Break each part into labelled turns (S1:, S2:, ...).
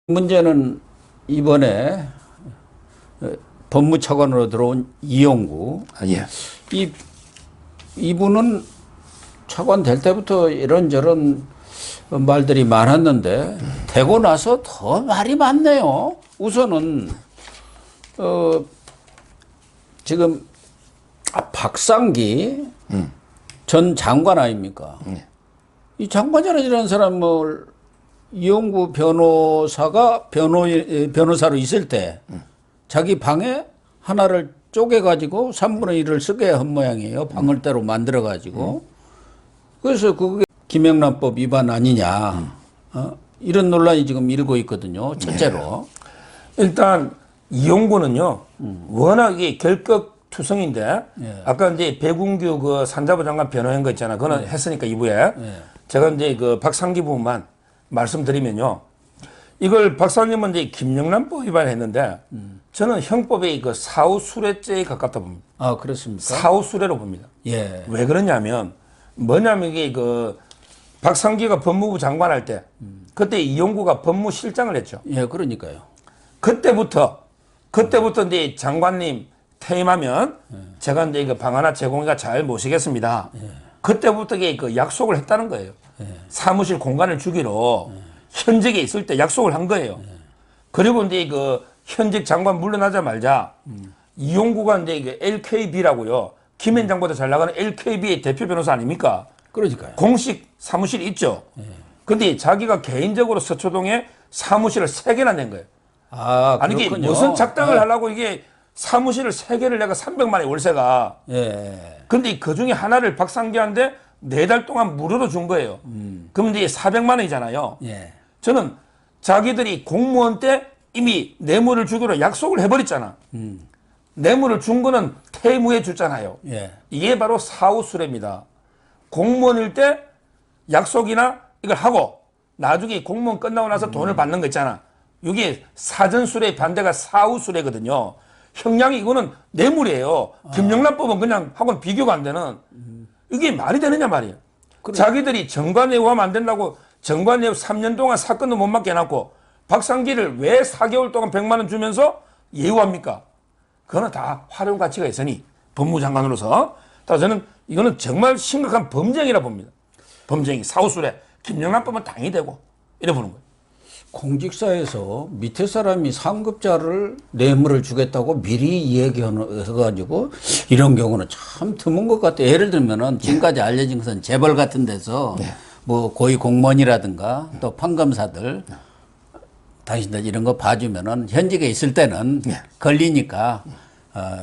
S1: 문제는 이번에 법무차관으로 들어온 이용구.
S2: 예.
S1: 이분은 차관 될 때부터 이런저런 말들이 많았는데 되고 나서 더 말이 많네요. 우선은 지금 박상기 전 장관 아닙니까? 이 장관이라는 사람을 이용구 변호사가 변호사로 있을 때 자기 방에 하나를 쪼개가지고 3분의 1을 쓰게 한 모양이에요. 방을 따로 만들어가지고. 그래서 그게 김영란법 위반 아니냐. 이런 논란이 지금 일고 있거든요. 첫째로.
S2: 일단 이용구는요, 워낙에 결격투성인데, 아까 이제 배궁규 그 산자부 장관 변호한 거 있잖아. 그거는 했으니까 2부에. 제가 이제 그 박상기 부분만 말씀드리면요. 이걸 박사님은 이제 김영란법 위반했는데, 저는 형법의 그 사후수뢰죄에 가깝다 봅니다.
S1: 아, 그렇습니까?
S2: 사후수뢰로 봅니다.
S1: 예.
S2: 왜 그러냐면, 뭐냐면 이게 그 박상기가 법무부 장관 할 때, 그때 이용구가 법무실장을 했죠.
S1: 예, 그러니까요.
S2: 그때부터 이제 장관님 퇴임하면 제가 이제 그 방 하나 제공해가 잘 모시겠습니다. 그때부터 그 약속을 했다는 거예요. 사무실 공간을 주기로 현직에 있을 때 약속을 한 거예요. 그리고 이제 그 현직 장관 물러나자마자 이용구가 이제 그 LKB라고요. 김현장보다 잘 나가는 LKB의 대표 변호사 아닙니까?
S1: 그러니까요.
S2: 공식 사무실이 있죠. 근데 자기가 개인적으로 서초동에 사무실을 3개나 낸 거예요. 아니 이게 무슨 작당을 하려고 이게 사무실을 3개를 내가 300만 원의 월세가.
S1: 예.
S2: 근데 그 중에 하나를 박상기한테 4달 동안 무료로 준 거예요. 그럼 이제 400만 원이잖아요.
S1: 예.
S2: 저는 자기들이 공무원 때 이미 뇌물을 주기로 약속을 해버렸잖아. 뇌물을 준 거는 퇴임 후에 줬잖아요.
S1: 예.
S2: 이게 바로 사후수뢰입니다. 공무원일 때 약속이나 이걸 하고 나중에 공무원 끝나고 나서 돈을 받는 거 있잖아. 이게 사전수뢰 반대가 사후수뢰거든요. 형량이 이거는 뇌물이에요. 김영란법은 그냥 하고는 비교가 안 되는. 이게 말이 되느냐 말이에요. 그래. 자기들이 정관예우하면 안 된다고 정관예우 3년 동안 사건도 못 맡게 해놨고 박상기를 왜 4개월 동안 100만 원 주면서 예우합니까? 그거는 다 활용 가치가 있으니 법무장관으로서. 따라서 저는 이거는 정말 심각한 범죄행위라 봅니다. 범죄행위, 사후수뢰. 김영란법은 당이 되고 이래 보는 거예요.
S1: 공직사에서 밑에 사람이 상급자를 뇌물을 주겠다고 미리 이야기해가지고 이런 경우는 참 드문 것 같아요. 예를 들면은 지금까지 알려진 것은 재벌 같은 데서 뭐 고위 공무원이라든가 또 판검사들 당신들 이런 거 봐주면은 현직에 있을 때는 걸리니까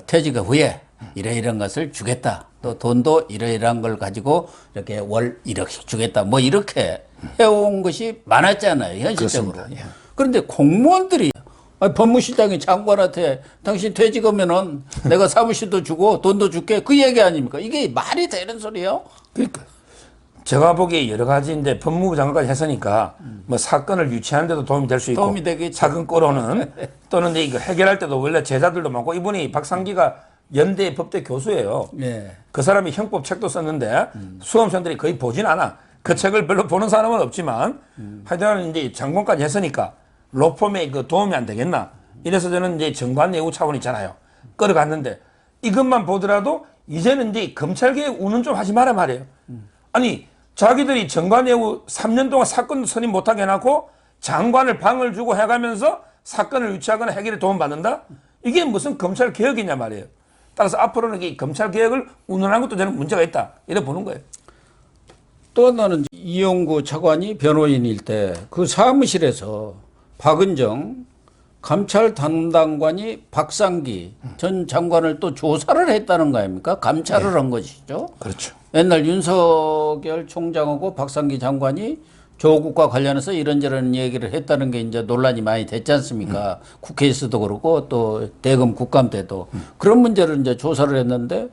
S1: 퇴직 후에 이런 것을 주겠다. 또 돈도 이러이러한 걸 가지고 이렇게 월 1억씩 주겠다. 뭐 이렇게 해온 것이 많았잖아요. 현실적으로. 그런데 공무원들이 법무실장이 장관한테 당신 퇴직하면은 내가 사무실도 주고 돈도 줄게. 그 얘기 아닙니까? 이게 말이 되는 소리예요?
S2: 그러니까 제가 보기에 여러 가지인데 법무부 장관까지 했으니까 뭐 사건을 유치하는 데도 도움이 될 수 있고
S1: 도움이 되겠죠.
S2: 사건 끌어오는 또는 이거 해결할 때도 원래 제자들도 많고 이분이 박상기가 연대 법대 교수예요.
S1: 예.
S2: 그 사람이 형법 책도 썼는데 수험생들이 거의 보진 않아. 그 책을 별로 보는 사람은 없지만 하여튼 이제 장관까지 했으니까 로펌에 그 도움이 안 되겠나. 이래서 저는 이제 정관예우 차원 있잖아요. 끌어갔는데 이것만 보더라도 이제는 이제 검찰개혁 운운 좀 하지 마라 말이에요. 아니 자기들이 정관예우 3년 동안 사건도 선임 못하게 해놓고 장관을 방을 주고 해가면서 사건을 유치하거나 해결에 도움받는다? 이게 무슨 검찰개혁이냐 말이에요. 따라서 앞으로는 이 검찰개혁을 운운하는 것도 저는 문제가 있다. 이래 보는 거예요.
S1: 또 하나는 이용구 차관이 변호인일 때 그 사무실에서 박은정 감찰 담당관이 박상기 전 장관을 또 조사를 했다는 거 아닙니까? 감찰을 한 것이죠.
S2: 그렇죠.
S1: 옛날 윤석열 총장하고 박상기 장관이 조국과 관련해서 이런저런 얘기를 했다는 게 이제 논란이 많이 됐지 않습니까? 국회에서도 그렇고 또 대검 국감 때도 그런 문제를 이제 조사를 했는데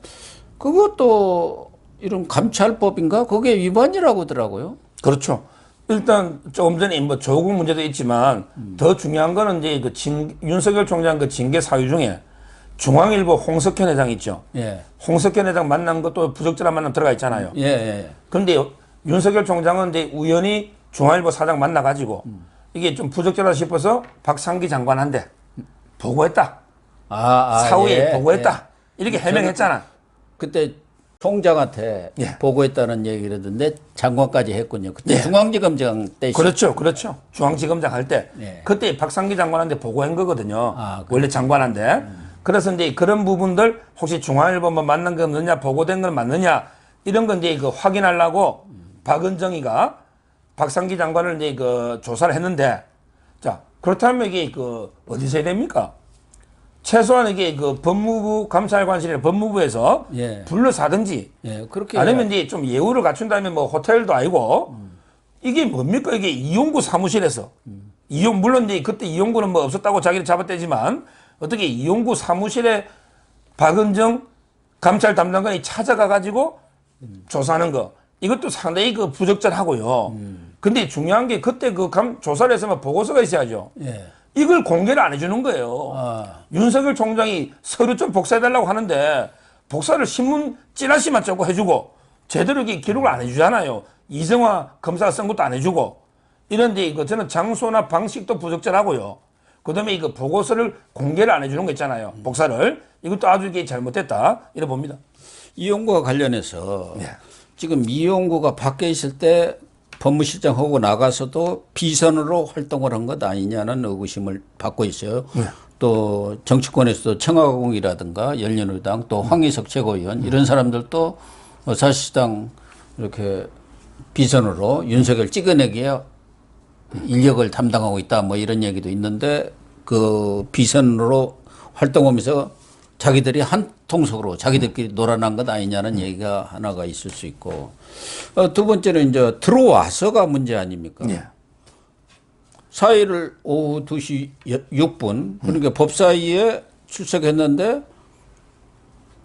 S1: 그것도 이런 감찰법인가? 그게 위반이라고 하더라고요.
S2: 그렇죠. 일단 조금 전에 뭐 조국 문제도 있지만 더 중요한 거는 이제 그 윤석열 총장 그 징계 사유 중에 중앙일보 홍석현 회장 있죠.
S1: 예.
S2: 홍석현 회장 만난 것도 부적절한 만남 들어가 있잖아요.
S1: 예.
S2: 그런데 윤석열 총장은 이제 우연히 중앙일보 사장 만나가지고 이게 좀 부적절하다 싶어서 박상기 장관한테 보고했다.
S1: 아,
S2: 사후에
S1: 예,
S2: 보고했다. 이렇게 해명했잖아.
S1: 그때 총장한테
S2: 예.
S1: 보고했다는 얘기를 했는데 장관까지 했군요. 그때 중앙지검장 때
S2: 그렇죠. 그렇죠. 중앙지검장 할 때.
S1: 예.
S2: 그때 박상기 장관한테 보고한 거거든요.
S1: 아,
S2: 원래 장관한테. 그래서 이제 그런 부분들 혹시 중앙일보만 만난 게 없느냐, 보고된 건 맞느냐, 이런 건 이제 그 확인하려고 박은정이가 박상기 장관을 이제 그 조사를 했는데, 자, 그렇다면 이게 그 어디서 해야 됩니까? 최소한 이게 그 법무부 감찰관실이나 법무부에서
S1: 예.
S2: 불러사든지
S1: 예, 그렇게
S2: 아니면 이제 좀 예우를 갖춘다면 뭐 호텔도 아니고 이게 뭡니까? 이게 이용구 사무실에서 물론 이제 그때 이용구는 뭐 없었다고 자기를 잡아떼지만 어떻게 이용구 사무실에 박은정 감찰 담당관이 찾아가 가지고 조사하는 거 이것도 상당히 그 부적절하고요. 근데 중요한 게 그때 그 조사를 했으면 보고서가 있어야죠.
S1: 예.
S2: 이걸 공개를 안 해주는 거예요.
S1: 아.
S2: 윤석열 총장이 서류 좀 복사해달라고 하는데 복사를 신문 찌라시만 짜고 해주고 제대로 이렇게 기록을 안 해주잖아요. 이정화 검사가 쓴 것도 안 해주고 이런데 이거 저는 장소나 방식도 부적절하고요. 그다음에 이거 보고서를 공개를 안 해주는 거 있잖아요. 복사를 이것도 아주 이게 잘못됐다 이래 봅니다.
S1: 이용구와 관련해서
S2: 예.
S1: 지금 이용구가 밖에 있을 때 법무실장하고 나가서도 비선으로 활동을 한 것 아니냐는 의구심을 받고 있어요. 또 정치권에서도 청와공이라든가 열린우리당 또 황희석 최고위원 이런 사람들도 사실상 이렇게 비선으로 윤석열 찍어내기에 인력을 담당하고 있다 뭐 이런 얘기도 있는데 그 비선으로 활동하면서 자기들이 한 통속으로 자기들끼리 놀아난 것 아니냐는 얘기가 하나가 있을 수 있고 두 번째는 이제 들어와서가 문제 아닙니까?
S2: 예.
S1: 4일 오후 2시 6분 그러니까 법사위에 출석했는데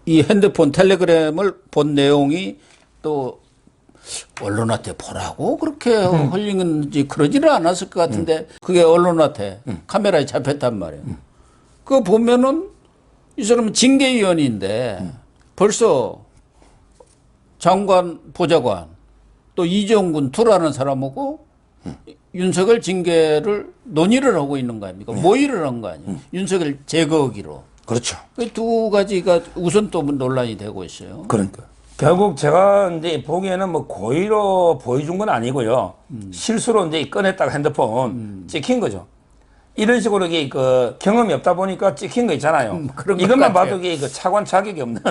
S1: 이 핸드폰 텔레그램을 본 내용이 또 언론한테 보라고 그렇게 흘리는지 그러지는 않았을 것 같은데 그게 언론한테 카메라에 잡혔단 말이에요. 그거 보면은 이 사람은 징계위원인데 벌써 장관, 보좌관 또 이정군 투라는 사람하고 윤석열 징계를 논의를 하고 있는 거 아닙니까? 모의를 한 거 아니에요. 윤석열 제거하기로.
S2: 그렇죠.
S1: 그 두 가지가 우선 또 논란이 되고 있어요.
S2: 그러니까 결국 제가 이제 보기에는 뭐 고의로 보여준 건 아니고요. 실수로 이제 꺼냈다가 핸드폰 찍힌 거죠. 이런 식으로 이게 그 경험이 없다 보니까 찍힌 거 있잖아요.
S1: 그런 것
S2: 이것만
S1: 같아요.
S2: 봐도 이게 그 차관 자격이 없는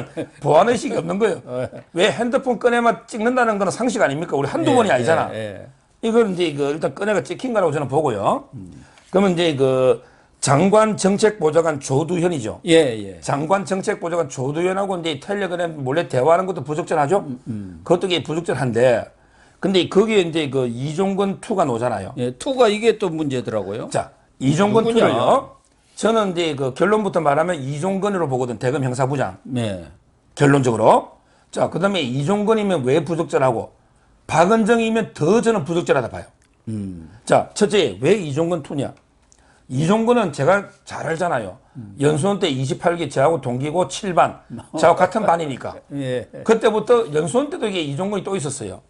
S2: 보안 의식이 없는 거예요. 왜 핸드폰 꺼내만 찍는다는 거는 상식 아닙니까? 우리 한두 번이 아니잖아. 이걸 이제 그 일단 꺼내가 찍힌 거라고 저는 보고요. 그러면 이제 그 장관 정책보좌관 조두현이죠.
S1: 예, 예.
S2: 장관 정책보좌관 조두현하고 이제 텔레그램 몰래 대화하는 것도 부적절하죠. 그것도 이게 부적절한데, 근데 거기에 이제 그 이종건 투가 나오잖아요.
S1: 예, 투가 이게 또 문제더라고요.
S2: 자, 이종건
S1: 누구냐?
S2: 투를요. 저는 이제 그 결론부터 말하면 이종건으로 보거든. 대검 형사부장.
S1: 네.
S2: 결론적으로. 자, 그 다음에 이종건이면 왜 부적절하고, 박은정이면 더 저는 부적절하다 봐요. 자, 첫째, 왜 이종건 투냐? 이종건은 제가 잘 알잖아요. 연수원 때 28기 저하고 동기고 7반. 저하고 같은 반이니까.
S1: 예.
S2: 그때부터 연수원 때도 이게 이종건이 또 있었어요.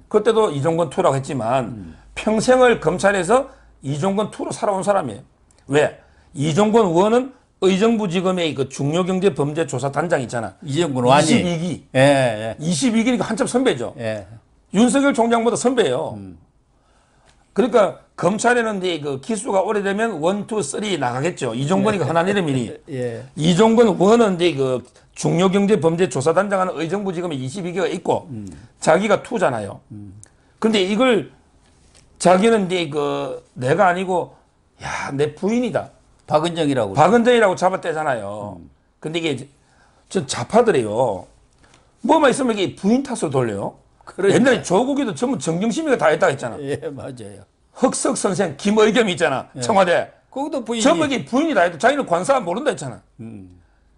S2: 그때도 이종건 투라고 했지만 평생을 검찰에서 이종건 투로 살아온 사람이에요. 왜? 이종건 원은 의정부지검의 그 중요경제범죄조사단장 있잖아.
S1: 이정군 완이.
S2: 22기.
S1: 예, 예.
S2: 22기니까 한참 선배죠.
S1: 예.
S2: 윤석열 총장보다 선배예요. 그러니까 검찰에는 이제 그 기수가 오래되면 1, 2, 3 나가겠죠. 이종건이가 흔한 이름이니.
S1: 예.
S2: 이종건 원은 이제 그 중요경제범죄조사단장하는 의정부지검에 22개가 있고 자기가 투잖아요. 근데 이걸 자기는 이제 그 내가 아니고 야, 내 부인이다.
S1: 박은정이라고.
S2: 박은정이라고 잡아떼잖아요. 근데 이게 저 좌파들이에요. 뭐만 있으면 이게 부인 탓으로 돌려요.
S1: 그러니까.
S2: 옛날에 조국이도 전부 정경심이가 다 했다 했잖아.
S1: 예, 맞아요.
S2: 흑석 선생 김의겸이 있잖아. 청와대.
S1: 거기도 부인이.
S2: 전부 이게 부인이 다 해도 자기는 관사 모른다 했잖아.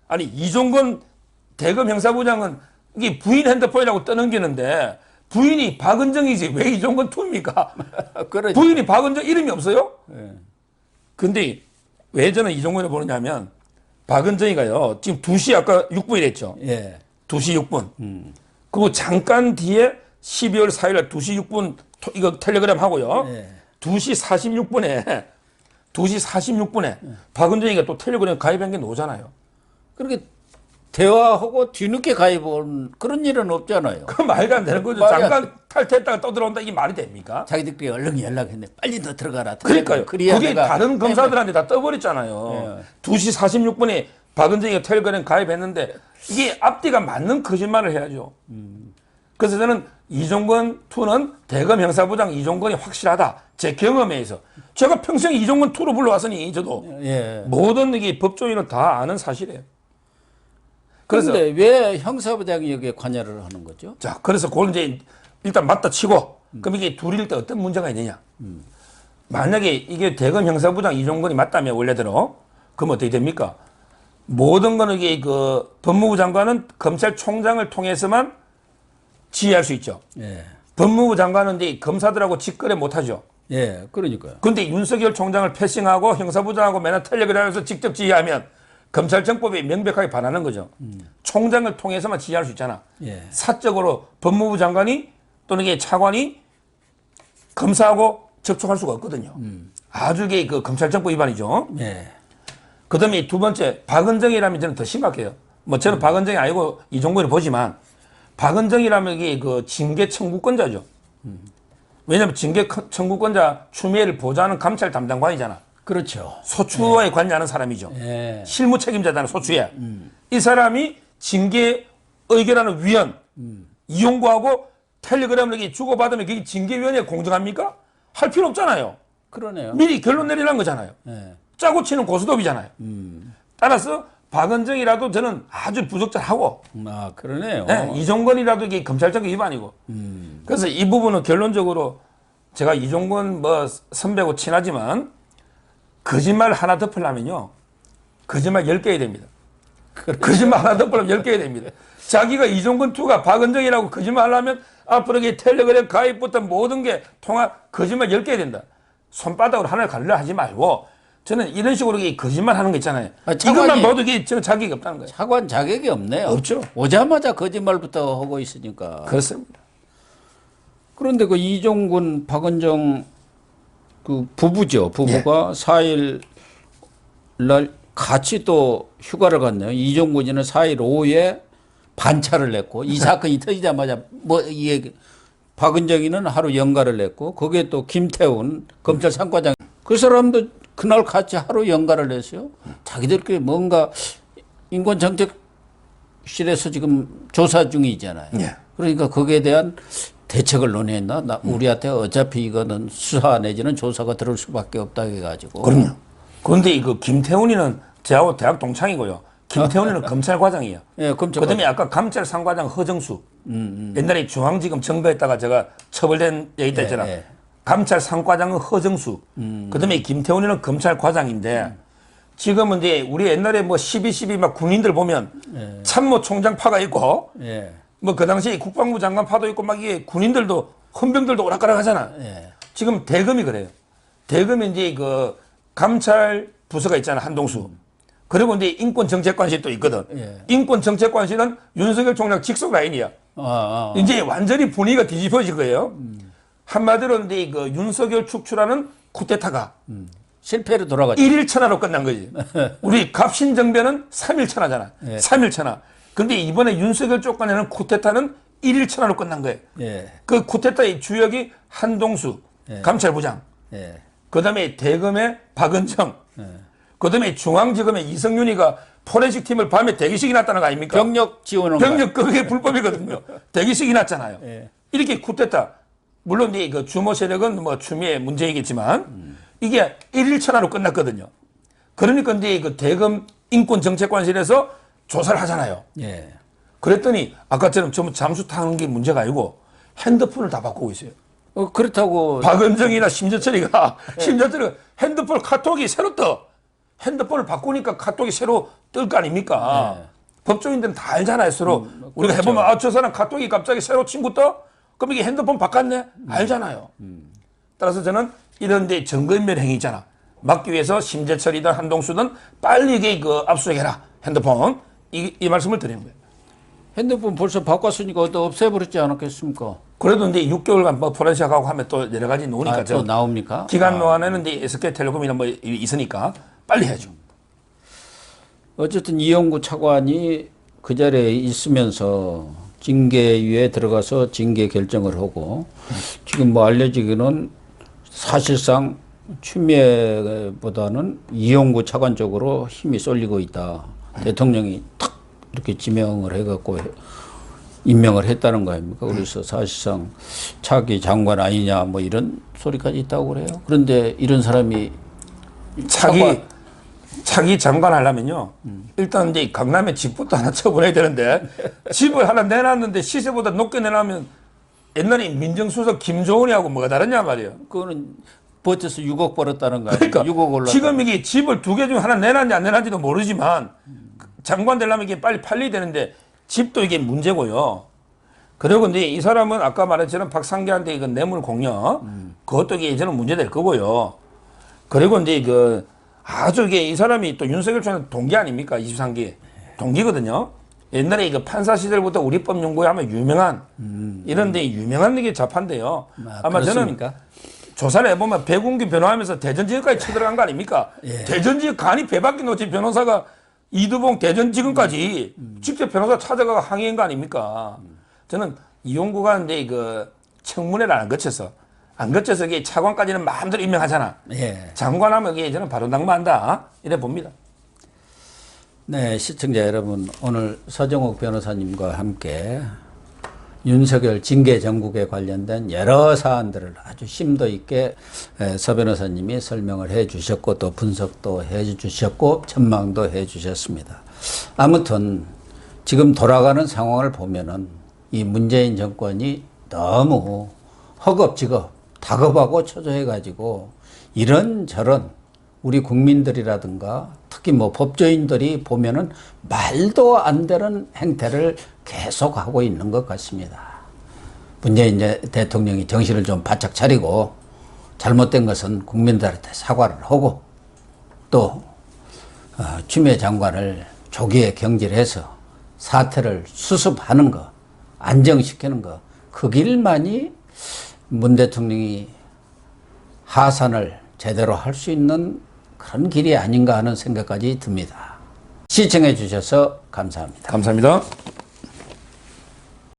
S2: 아니 이종건 대검 형사부장은 이게 부인 핸드폰이라고 떠넘기는데 부인이 박은정이지 왜 이종건 투입니까?
S1: 그러죠.
S2: 부인이 박은정 이름이 없어요?
S1: 예.
S2: 근데 왜 저는 이종건을 보느냐면 박은정이가요. 지금 2시 아까 6분이랬죠.
S1: 예.
S2: 2시 6분. 그리고 잠깐 뒤에 12월 4일 날 2시 6분 이거 텔레그램 하고요.
S1: 예.
S2: 2시 46분에 박은정이가 또 텔레그램 가입한 게 나오잖아요.
S1: 그렇게 대화하고 뒤늦게 가입한 그런 일은 없잖아요.
S2: 그 말도 안 되는 거죠.
S1: 말이 안
S2: 잠깐 탈퇴했다가 또 들어온다. 이게 말이 됩니까?
S1: 자기들끼리 얼른 연락했네. 빨리 너 들어가라.
S2: 그러니까요.
S1: 그래야
S2: 그게
S1: 내가
S2: 다른 검사들한테 다 떠버렸잖아요.
S1: 예.
S2: 2시 46분에 박은정이가 텔레그램 가입했는데 이게 앞뒤가 맞는 거짓말을 해야죠. 그래서 저는 이종건 투는 대검 형사부장 이종건이 확실하다. 제 경험에 의해서. 제가 평생 이종건 투로 불러왔으니 저도
S1: 예.
S2: 모든 이게 법조인은 다 아는 사실이에요. 그래서
S1: 그런데 왜 형사부장이 여기에 관여를 하는 거죠?
S2: 자, 그래서 그걸 이제 일단 맞다 치고 그럼 이게 둘일 때 어떤 문제가 있느냐. 만약에 이게 대검 형사부장 이종건이 맞다면 원래대로 그럼 어떻게 됩니까? 모든 거는 이게 그 법무부 장관은 검찰총장을 통해서만 지휘할 수 있죠.
S1: 예.
S2: 법무부 장관은 이제 검사들하고 직거래 못 하죠.
S1: 예, 그러니까요.
S2: 근데 윤석열 총장을 패싱하고 형사부장하고 맨날 텔레그램에서 직접 지휘하면 검찰청법에 명백하게 반하는 거죠. 총장을 통해서만 지휘할 수 있잖아.
S1: 예.
S2: 사적으로 법무부 장관이 또는 이게 차관이 검사하고 접촉할 수가 없거든요. 아주 이게 그 검찰청법 위반이죠.
S1: 예.
S2: 그 다음에 두 번째, 박은정이라면 저는 더 심각해요. 뭐 저는 박은정이 아니고 이종건을 보지만 박은정이라면 이게 그 징계 청구권자죠. 왜냐하면 징계 청구권자 추미애를 보좌하는 감찰 담당관이잖아.
S1: 그렇죠.
S2: 소추에 관여하는 사람이죠.
S1: 예.
S2: 실무 책임자다는 소추에. 이 사람이 징계 의결하는 위원 이용구하고 텔레그램을 이렇게 주고받으면 그게 징계위원회가 공정합니까? 할 필요 없잖아요.
S1: 그러네요.
S2: 미리 결론 내리라는 거잖아요.
S1: 예.
S2: 짜고 치는 고스톱이잖아요. 따라서 박은정이라도 저는 아주 부적절하고
S1: 아, 그러네요.
S2: 네, 이종건이라도 이게 검찰청 위반이고. 그래서 이 부분은 결론적으로 제가 이종건 뭐 선배고 친하지만 거짓말 하나 덮으려면요. 거짓말 10개 해야 됩니다. 거짓말 하나 덮으려면 10개 해야 됩니다. 자기가 이종건 투가 박은정이라고 거짓말 하려면 앞으로 이 텔레그램 가입부터 모든 게 통합 거짓말 10개 해야 된다. 손바닥으로 하나를 가르려 하지 말고 저는 이런 식으로 거짓말 하는 거 있잖아요. 이것만 봐도 이게 저는 자격이 없다는 거예요.
S1: 차관 자격이 없네요.
S2: 없죠.
S1: 오자마자 거짓말부터 하고 있으니까.
S2: 그렇습니다.
S1: 그런데 그 이종군, 박은정 그 부부죠. 부부가 4일 날 같이 또 휴가를 갔네요. 이종군이는 4일 오후에 반차를 냈고 이 사건이 터지자마자 뭐 이 얘기 박은정이는 하루 연가를 냈고 거기에 또 김태훈 검찰 상과장 그 사람도 그날 같이 하루 연가를 냈어요. 자기들끼리 뭔가 인권정책실에서 지금 조사 중이잖아요.
S2: 예.
S1: 그러니까 거기에 대한 대책을 논의했나? 우리한테 어차피 이거는 수사 내지는 조사가 들을 수밖에 없다 해가지고.
S2: 그럼요. 그런데 이거 김태훈이는 저하고 대학 동창이고요. 김태훈이는 검찰과장이에요.
S1: 예, 검찰.
S2: 그다음에 아까 감찰상과장 허정수. 옛날에 중앙지검 증거했다가 제가 처벌된 얘기 때잖아.
S1: 예.
S2: 감찰상과장은 허정수. 그다음에 김태훈이는 검찰과장인데 지금은 이제 우리 옛날에 뭐 12.12 막 군인들 보면 참모총장 파가 있고
S1: 예.
S2: 뭐 그 당시에 국방부 장관 파도 있고 막 이게 군인들도 헌병들도 오락가락 하잖아.
S1: 예.
S2: 지금 대검이 그래요. 대검이 이제 그 감찰 부서가 있잖아, 한동수. 그리고 이제 인권정책관실이 또 있거든.
S1: 예.
S2: 인권정책관실은 윤석열 총장 직속 라인이야. 이제 완전히 분위기가 뒤집어질 거예요. 한마디로 이제 그 윤석열 축출하는 쿠데타가
S1: 실패로 돌아갔죠.
S2: 1일 천하로 끝난 거지. 우리 갑신정변은 3일 천하잖아.
S1: 예.
S2: 3일 천하. 근데 이번에 윤석열 쪽간에는 쿠데타는 1일 천하로 끝난 거예요.
S1: 예.
S2: 그 쿠데타의 주역이 한동수 감찰부장.
S1: 예.
S2: 그다음에 대검의 박은정. 그다음에 중앙지검의 이성윤이가 포렌식 팀을 밤에 대기식이 났다는 거 아닙니까?
S1: 병력 지원은
S2: 병력 그게 불법이거든요. 대기식이 났잖아요.
S1: 예.
S2: 이렇게 쿠데타. 물론 이제 그 주모 세력은 뭐 추미애 문제이겠지만 이게 1일 천하로 끝났거든요. 그러니까 이제 그 대검 인권정책관실에서 조사를 하잖아요.
S1: 예.
S2: 그랬더니 아까처럼 전부 잠수 타는 게 문제가 아니고 핸드폰을 다 바꾸고 있어요.
S1: 그렇다고
S2: 박은정이나 심재철이가 핸드폰 카톡이 새로 떠. 핸드폰을 바꾸니까 카톡이 새로 뜰 거 아닙니까?
S1: 네.
S2: 법조인들은 다 알잖아요, 서로. 우리가
S1: 그렇죠.
S2: 해보면, 아, 저 사람 카톡이 갑자기 새로 친구 떠? 그럼 이게 핸드폰 바꿨네? 알잖아요. 따라서 저는 이런 데 증거인멸 행위 있잖아. 막기 위해서 심재철이든 한동수든 빨리 이게 그 압수해라. 핸드폰. 이 말씀을 드리는 거예요.
S1: 핸드폰 벌써 바꿨으니까 또 없애버렸지 않았겠습니까?
S2: 그래도 이제 6개월간 뭐 포렌식하고 하면 또 여러 가지 노니까
S1: 아, 또 나옵니까?
S2: 기간 노안에는 이제 SK텔레콤이나 뭐 있으니까 빨리 해야죠.
S1: 어쨌든 이영구 차관이 그 자리에 있으면서 징계위에 들어가서 징계 결정을 하고 지금 뭐 알려지기는 사실상 추미애보다는 이영구 차관 쪽으로 힘이 쏠리고 있다. 대통령이 탁 이렇게 지명을 해갖고 임명을 했다는 거 아닙니까? 그래서 사실상 차기 장관 아니냐 뭐 이런 소리까지 있다고 그래요. 그런데 이런 사람이
S2: 차기 장관 하려면요. 일단 이제 강남에 집부터 하나 처분해야 되는데 집을 하나 내놨는데 시세보다 높게 내놓으면 옛날에 민정수석 김조은이하고 뭐가 다르냐 말이에요.
S1: 그거는 버텨서 6억 벌었다는 거 아니에요?
S2: 그러니까
S1: 6억 올랐다.
S2: 지금 이게 집을 2개 중 하나 내놨는지 안 내놨는지도 모르지만 장관 되려면 이게 빨리 팔려야 되는데 집도 이게 문제고요. 그리고 이제 이 사람은 아까 말했처럼 박상기한테 이거 뇌물 공여 그것도 이게 이제는 문제될 거고요. 그리고 이제 그 아주 이게 이 사람이 또 윤석열 총장 동기 아닙니까? 23기 동기거든요. 옛날에 이거 판사 시절부터 우리법 연구하면 유명한 이런데 유명한 게 자판데요. 아마
S1: 그렇습니까?
S2: 저는 조사를 해보면 백운기 변호하면서 대전지검까지 쳐들어간 거 아닙니까?
S1: 예.
S2: 대전지검 간이 배밖에 놓지 변호사가 이두봉 대전지검까지 직접 변호사 찾아가고 항의한 거 아닙니까? 저는 이용구가 이제 그 청문회를 안 거쳐서 이게 차관까지는 마음대로 임명하잖아.
S1: 예.
S2: 장관하면 이게 저는 바로 낙마한다. 이래 봅니다.
S1: 네, 시청자 여러분, 오늘 서정욱 변호사님과 함께 윤석열 징계 정국에 관련된 여러 사안들을 아주 심도 있게 서 변호사님이 설명을 해 주셨고 또 분석도 해 주셨고 전망도 해 주셨습니다. 아무튼 지금 돌아가는 상황을 보면은 이 문재인 정권이 너무 허겁지겁 다급하고 초조해가지고 이런저런 우리 국민들이라든가 특히 뭐 법조인들이 보면은 말도 안 되는 행태를 계속하고 있는 것 같습니다. 문재인 대통령이 정신을 좀 바짝 차리고 잘못된 것은 국민들한테 사과를 하고 또 추미애 장관을 조기에 경질해서 사태를 수습하는 거, 안정시키는 거, 그 길만이 문 대통령이 하산을 제대로 할 수 있는 그런 길이 아닌가 하는 생각까지 듭니다. 시청해 주셔서 감사합니다.
S2: 감사합니다.